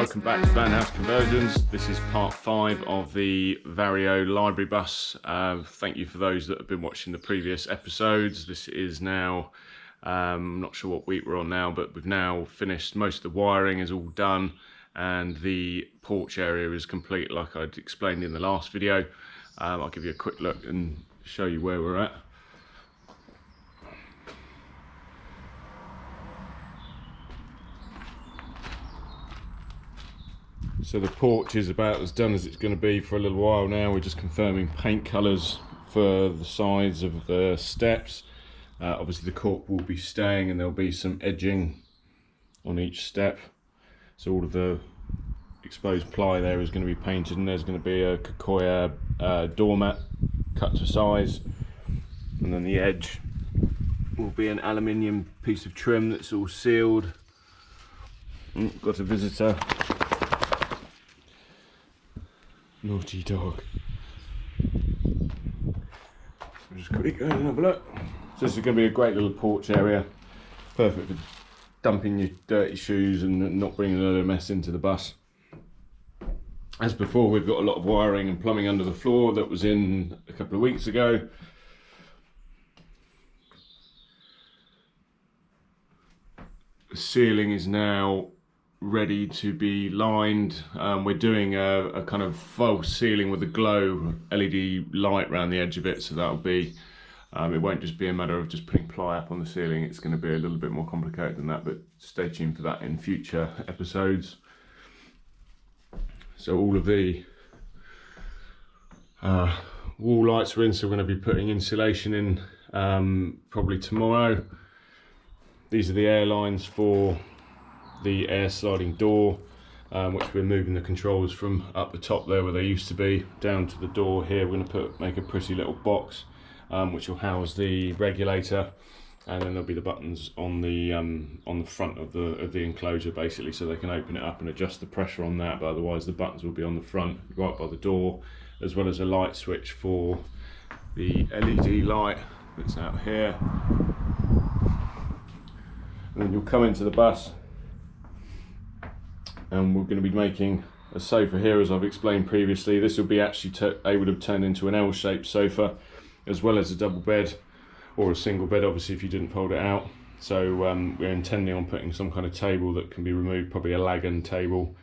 welcome back to Van House Conversions. This is part 5 of the Vario library bus. Thank you for those that have been watching the previous episodes. This is now, I'm not sure what week we're on now, but we've now finished. Most of the wiring is all done and the porch area is complete like I'd explained in the last video. I'll give you a quick look and show you where we're at. So the porch is about as done as it's going to be for a little while now. We're just confirming paint colours for the sides of the steps. Obviously the cork will be staying and there'll be some edging on each step. So all of the exposed ply there is going to be painted, and there's going to be a Kakoya doormat cut to size. And then the edge will be an aluminium piece of trim that's all sealed. Got a visitor. Naughty dog. So just quickly go and have a look. So this is going to be a great little porch area, perfect for dumping your dirty shoes and not bringing another mess into the bus. As before, we've got a lot of wiring and plumbing under the floor that was in a couple of weeks ago. The ceiling is now ready to be lined. We're doing a kind of false ceiling with a glow LED light around the edge of it, so that'll be it won't just be a matter of just putting ply up on the ceiling. It's going to be a little bit more complicated than that, but stay tuned for that in future episodes. So all of the wall lights are in, so we're going to be putting insulation in probably tomorrow. These are the air lines for the air sliding door, which we're moving the controls from up the top there where they used to be down to the door here. We're going to make a pretty little box which will house the regulator, and then there'll be the buttons on the front of the enclosure basically, so they can open it up and adjust the pressure on that. But otherwise the buttons will be on the front right by the door, as well as a light switch for the LED light that's out here. And then you'll come into the bus and we're going to be making a sofa here, as I've explained previously. This will be actually able to turn into an L-shaped sofa, as well as a double bed or a single bed, obviously, if you didn't fold it out. So we're intending on putting some kind of table that can be removed, probably a lagan table.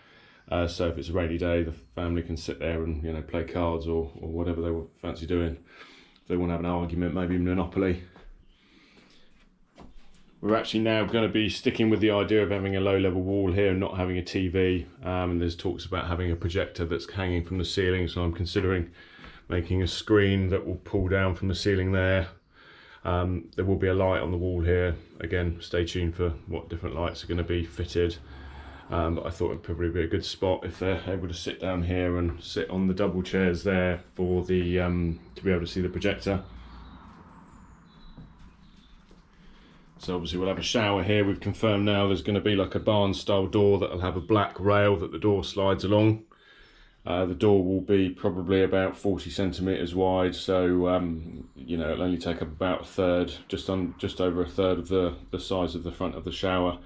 So if it's a rainy day, the family can sit there and play cards or whatever they fancy doing. If they want to have an argument, maybe Monopoly. We're actually now going to be sticking with the idea of having a low-level wall here and not having a TV. And there's talks about having a projector that's hanging from the ceiling, so I'm considering making a screen that will pull down from the ceiling there. There will be a light on the wall here. Again, stay tuned for what different lights are going to be fitted. But I thought it'd probably be a good spot if they're able to sit down here and sit on the double chairs there for the to be able to see the projector. So obviously we'll have a shower here. We've confirmed now there's going to be like a barn style door that'll have a black rail that the door slides along. The door will be probably about 40 centimeters wide, so it'll only take up about a third, just over a third of the size of the front of the shower.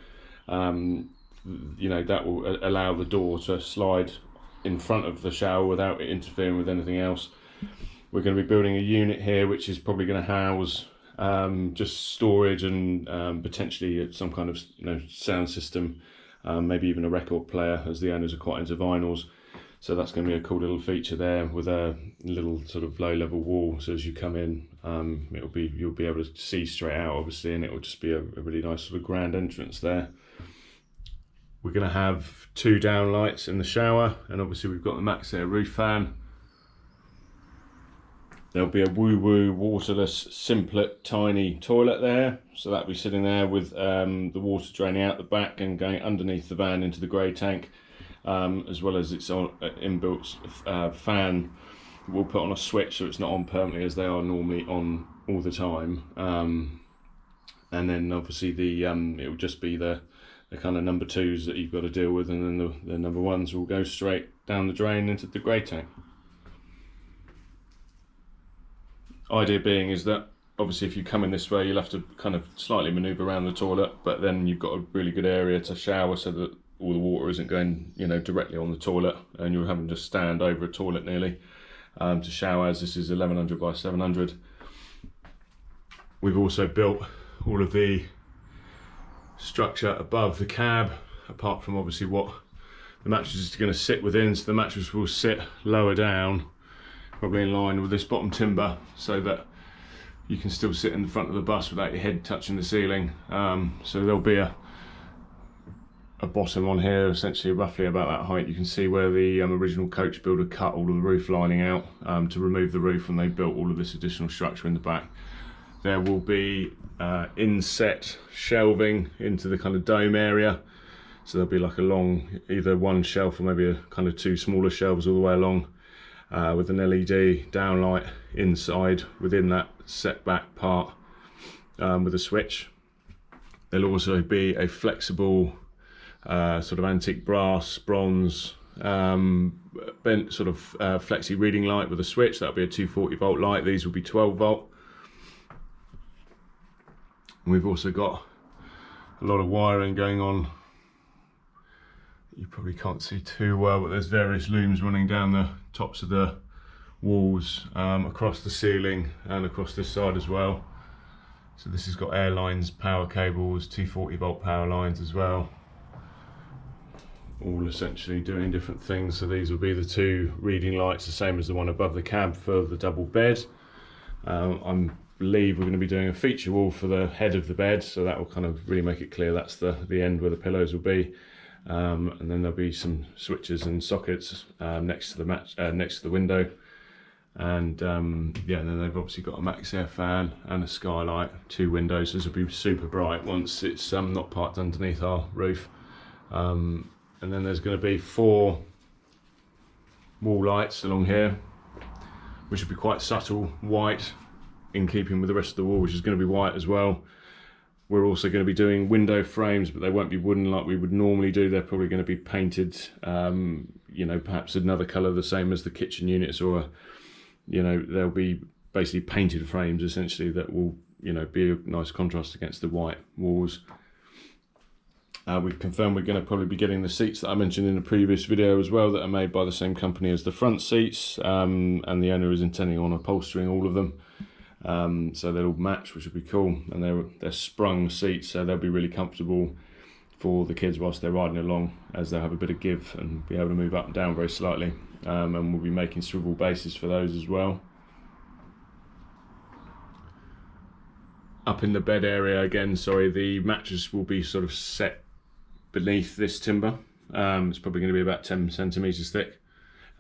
That will allow the door to slide in front of the shower without it interfering with anything else. We're going to be building a unit here which is probably going to house just storage and potentially some kind of sound system, maybe even a record player, as the owners are quite into vinyls. So that's going to be a cool little feature there with a little sort of low-level wall. So as you come in, you'll be able to see straight out, obviously, and it will just be a really nice sort of grand entrance there. We're going to have 2 downlights in the shower, and obviously we've got the Max Air roof fan. There'll be a woo-woo waterless Simplet tiny toilet there, so that'll be sitting there with the water draining out the back and going underneath the van into the grey tank, as well as its own inbuilt fan. We'll put on a switch so it's not on permanently, as they are normally on all the time. And then obviously it will just be the kind of number 2s that you've got to deal with, and then the number 1s will go straight down the drain into the grey tank. Idea being is that obviously if you come in this way you'll have to kind of slightly manoeuvre around the toilet, but then you've got a really good area to shower so that all the water isn't going, you know, directly on the toilet, and you're having to stand over a toilet nearly to shower, as this is 1100 by 700. We've also built all of the structure above the cab, apart from obviously what the mattress is going to sit within. So the mattress will sit lower down, probably in line with this bottom timber, so that you can still sit in the front of the bus without your head touching the ceiling. So there'll be a bottom on here, essentially roughly about that height. You can see where the original coach builder cut all of the roof lining out to remove the roof, and they built all of this additional structure in the back. There will be inset shelving into the kind of dome area. So there'll be like a long, either one shelf or maybe a kind of two smaller shelves all the way along, with an LED downlight inside within that setback part, with a switch. There'll also be a flexible sort of antique brass, bronze, bent sort of flexi reading light with a switch. That'll be a 240 volt light. These will be 12 volt. And we've also got a lot of wiring going on. You probably can't see too well, but there's various looms running down the tops of the walls, across the ceiling and across this side as well. So this has got air lines, power cables, 240 volt power lines as well, all essentially doing different things. So these will be the two reading lights, the same as the one above the cab for the double bed. I believe we're going to be doing a feature wall for the head of the bed, so that will kind of really make it clear that's the end where the pillows will be. And then there'll be some switches and sockets next to the window, and yeah, and then they've obviously got a max air fan and a skylight, two windows. This will be super bright once it's not parked underneath our roof. And then there's going to be 4 wall lights along here, which will be quite subtle white, in keeping with the rest of the wall, which is going to be white as well. We're also going to be doing window frames, but they won't be wooden like we would normally do. They're probably going to be painted, you know, perhaps another colour the same as the kitchen units, or, you know, they'll be basically painted frames essentially that will, you know, be a nice contrast against the white walls. We've confirmed we're going to probably be getting the seats that I mentioned in the previous video as well, that are made by the same company as the front seats, and the owner is intending on upholstering all of them. So they'll all match, which would be cool, and they're sprung seats, so they'll be really comfortable for the kids whilst they're riding along, as they'll have a bit of give and be able to move up and down very slightly. And we'll be making swivel bases for those as well. Up in the bed area again, sorry, the mattress will be sort of set beneath this timber. It's probably going to be about 10 centimeters thick.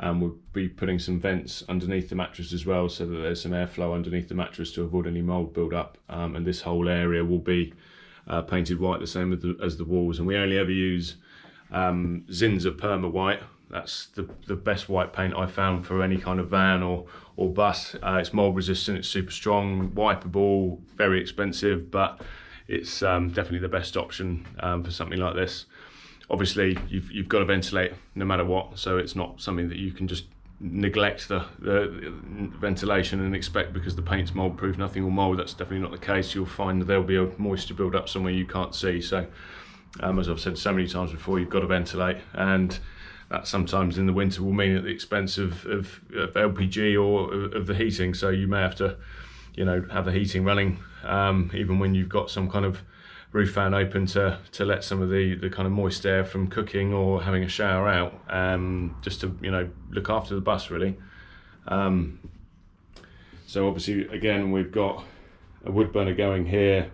And we'll be putting some vents underneath the mattress as well, so that there's some airflow underneath the mattress to avoid any mould build up. And this whole area will be painted white, the same as the walls. And we only ever use Zinza Perma White. That's the best white paint I found for any kind of van or bus. It's mould resistant, it's super strong, wipeable, very expensive, but it's definitely the best option for something like this. Obviously, you've got to ventilate no matter what, so it's not something that you can just neglect the ventilation and expect because the paint's mould proof nothing will mould. That's definitely not the case. You'll find that there'll be a moisture build up somewhere you can't see. So as I've said so many times before, you've got to ventilate, and that sometimes in the winter will mean at the expense of LPG or of the heating. So you may have to, you know, have the heating running even when you've got some kind of roof fan open to let some of the kind of moist air from cooking or having a shower out, just to, you know, look after the bus really. So obviously again we've got a wood burner going here,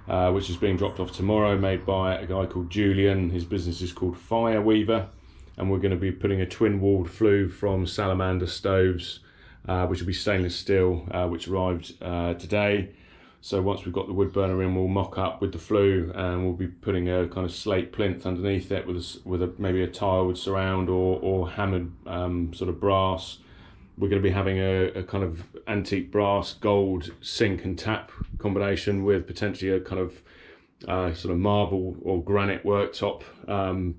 which is being dropped off tomorrow, made by a guy called Julian. His business is called Fire Weaver, and we're going to be putting a twin walled flue from Salamander stoves, which will be stainless steel, which arrived today. So once we've got the wood burner in, we'll mock up with the flue, and we'll be putting a kind of slate plinth underneath it with maybe a tiled surround or hammered sort of brass. We're going to be having a kind of antique brass gold sink and tap combination with potentially a kind of sort of marble or granite worktop,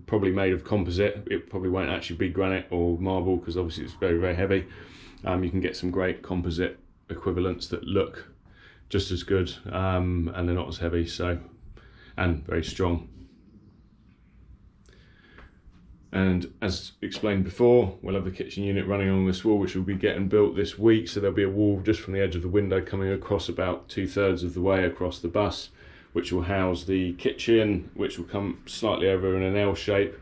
probably made of composite. It probably won't actually be granite or marble because obviously it's very, very heavy. You can get some great composite equivalents that look just as good, and they're not as heavy, so, and very strong. And as explained before, we'll have the kitchen unit running along this wall, which will be getting built this week. So there'll be a wall just from the edge of the window coming across about 2/3 of the way across the bus, which will house the kitchen, which will come slightly over in an L shape.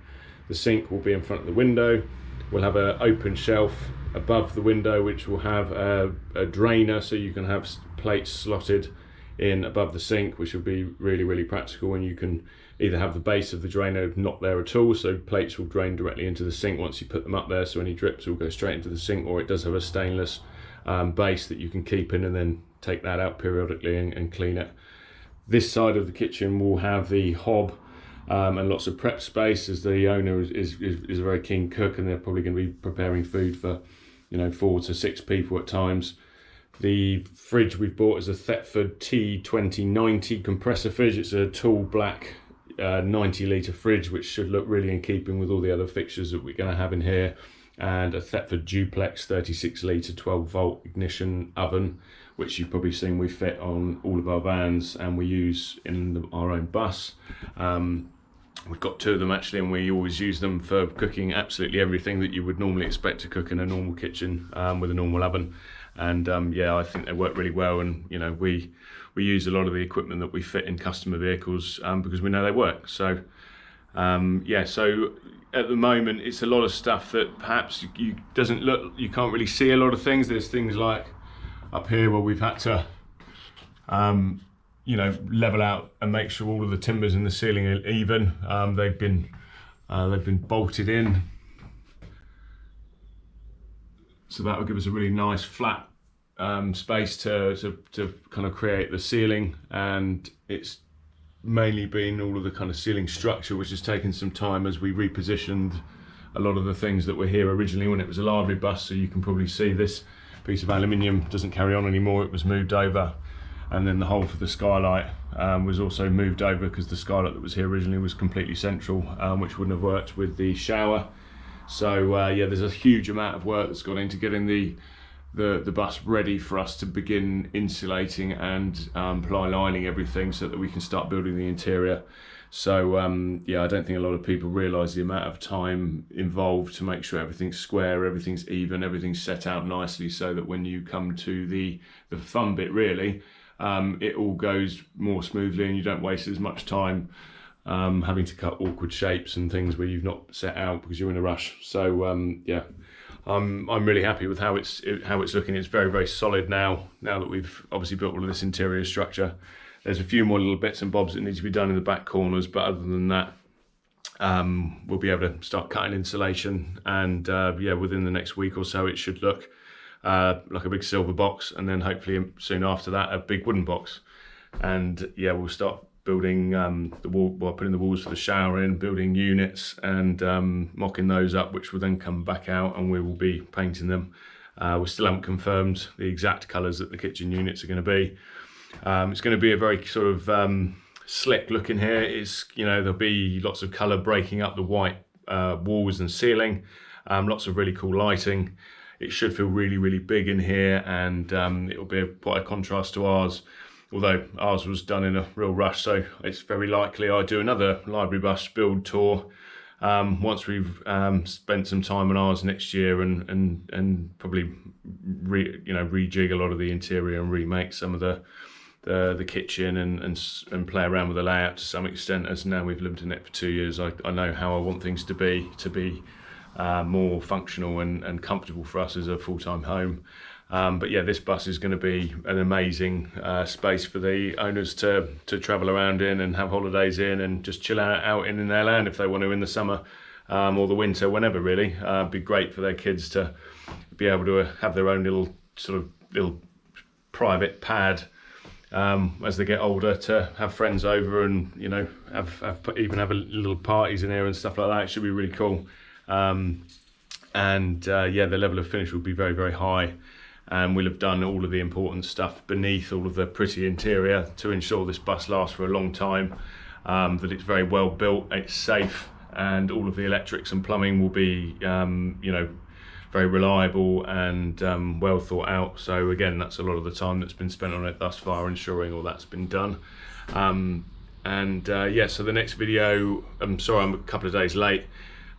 The sink will be in front of the window. We'll have an open shelf above the window, which will have a drainer, so you can have plates slotted in above the sink, which will be really, really practical. And you can either have the base of the drainer not there at all, so plates will drain directly into the sink once you put them up there, so any drips will go straight into the sink, or it does have a stainless base that you can keep in and then take that out periodically and clean it. This side of the kitchen will have the hob and lots of prep space, as the owner is a very keen cook, and they're probably going to be preparing food for 4 to 6 people at times. The fridge we've bought is a Thetford T2090 compressor fridge. It's a tall black 90 litre fridge, which should look really in keeping with all the other fixtures that we're going to have in here, and a Thetford Duplex 36 litre 12 volt ignition oven, which you've probably seen we fit on all of our vans and we use in our own bus. We've got 2 of them actually, and we always use them for cooking absolutely everything that you would normally expect to cook in a normal kitchen with a normal oven. And yeah, I think they work really well, and we use a lot of the equipment that we fit in customer vehicles because we know they work. So yeah, so at the moment it's a lot of stuff that perhaps you can't really see a lot of things. There's things like up here where we've had to level out and make sure all of the timbers in the ceiling are even. They've been bolted in, so that will give us a really nice flat space to kind of create the ceiling. And it's mainly been all of the kind of ceiling structure, which has taken some time as we repositioned a lot of the things that were here originally when it was a library bus. So you can probably see this piece of aluminium doesn't carry on anymore, it was moved over. And then the hole for the skylight was also moved over, because the skylight that was here originally was completely central, which wouldn't have worked with the shower. So yeah, there's a huge amount of work that's gone into getting the bus ready for us to begin insulating and ply lining everything, so that we can start building the interior. So yeah, I don't think a lot of people realise the amount of time involved to make sure everything's square, everything's even, everything's set out nicely, so that when you come to the fun bit really, it all goes more smoothly and you don't waste as much time having to cut awkward shapes and things where you've not set out because you're in a rush. So yeah, I'm really happy with how it's looking. It's very, very solid now that we've obviously built all of this interior structure. There's a few more little bits and bobs that need to be done in the back corners, but other than that, we'll be able to start cutting insulation, and yeah, within the next week or so it should look like a big silver box, and then hopefully soon after that a big wooden box. And yeah, we'll start building putting the walls for the shower in, building units, and mocking those up, which will then come back out and we will be painting them. We still haven't confirmed the exact colours that the kitchen units are going to be. It's going to be a very sort of slick look in here. It's, there'll be lots of colour breaking up the white walls and ceiling, lots of really cool lighting. It should feel really, really big in here, and it will be quite a contrast to ours, although ours was done in a real rush, so it's very likely I do another library bus build tour once we've spent some time on ours next year, and probably rejig a lot of the interior and remake some of the kitchen and play around with the layout to some extent, as now we've lived in it for 2 years. I know how I want things to be more functional and comfortable for us as a full-time home. But yeah, this bus is going to be an amazing space for the owners to travel around in and have holidays in, and just chill out in their land if they want to in the summer or the winter, whenever really. It'd be great for their kids to be able to have their own little private pad as they get older, to have friends over and even have little parties in here and stuff like that. It should be really cool. Yeah, the level of finish will be very, very high, and we'll have done all of the important stuff beneath all of the pretty interior to ensure this bus lasts for a long time, that it's very well built, it's safe, and all of the electrics and plumbing will be very reliable and well thought out. So again, that's a lot of the time that's been spent on it thus far, ensuring all that's been done. Yeah, so the next video, I'm sorry I'm a couple of days late.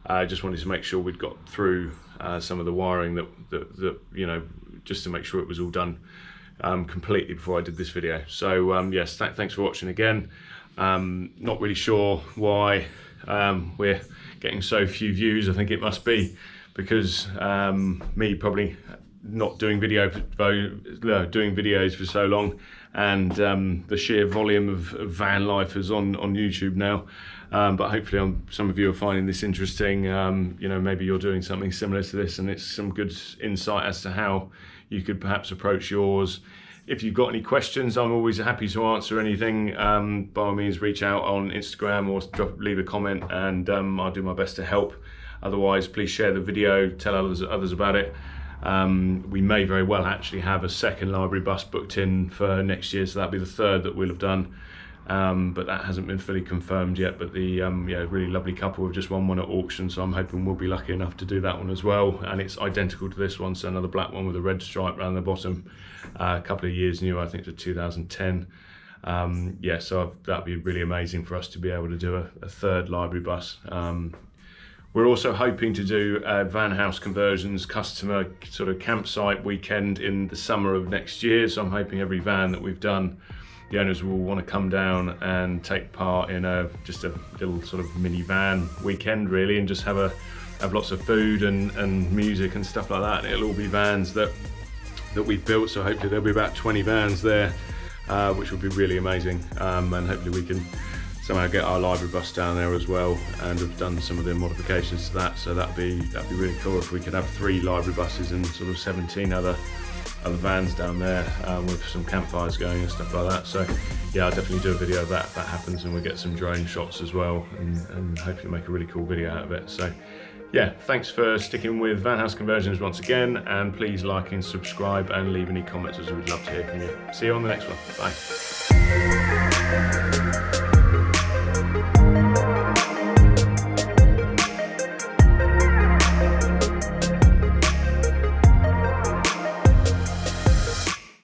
I just wanted to make sure we'd got through some of the wiring that you know, just to make sure it was all done completely before I did this video. So yes, thanks for watching again. Not really sure why we're getting so few views. I think it must be because me probably not doing videos for so long, and the sheer volume of van lifers on YouTube now. But hopefully some of you are finding this interesting. You know, maybe you're doing something similar to this and it's some good insight as to how you could perhaps approach yours. If you've got any questions, I'm always happy to answer anything. By all means, reach out on Instagram or leave a comment, and I'll do my best to help. Otherwise, please share the video, tell others about it. We may very well actually have a second library bus booked in for next year, so that'll be the third that we'll have done. But that hasn't been fully confirmed yet. But the yeah, really lovely couple have just won one at auction, so I'm hoping we'll be lucky enough to do that one as well. And it's identical to this one, so another black one with a red stripe around the bottom. A couple of years new, I think it's 2010. Yeah, so that'd be really amazing for us to be able to do a third library bus. We're also hoping to do a van house conversions customer sort of campsite weekend in the summer of next year. So I'm hoping every van that we've done, the owners will want to come down and take part in just a little sort of mini van weekend really, and just have lots of food and music and stuff like that. And it'll all be vans that we've built. So hopefully there'll be about 20 vans there, which will be really amazing. And hopefully we can somehow get our library bus down there as well, and have done some of the modifications to that. So that'd be really cool if we could have 3 library buses and sort of 17 other vans down there, with some campfires going and stuff like that. So yeah, I'll definitely do a video of that if that happens, and we'll get some drone shots as well, and hopefully make a really cool video out of it. So yeah, thanks for sticking with Van House Conversions once again, and please like and subscribe and leave any comments, as we'd love to hear from you. See you on the next one. Bye.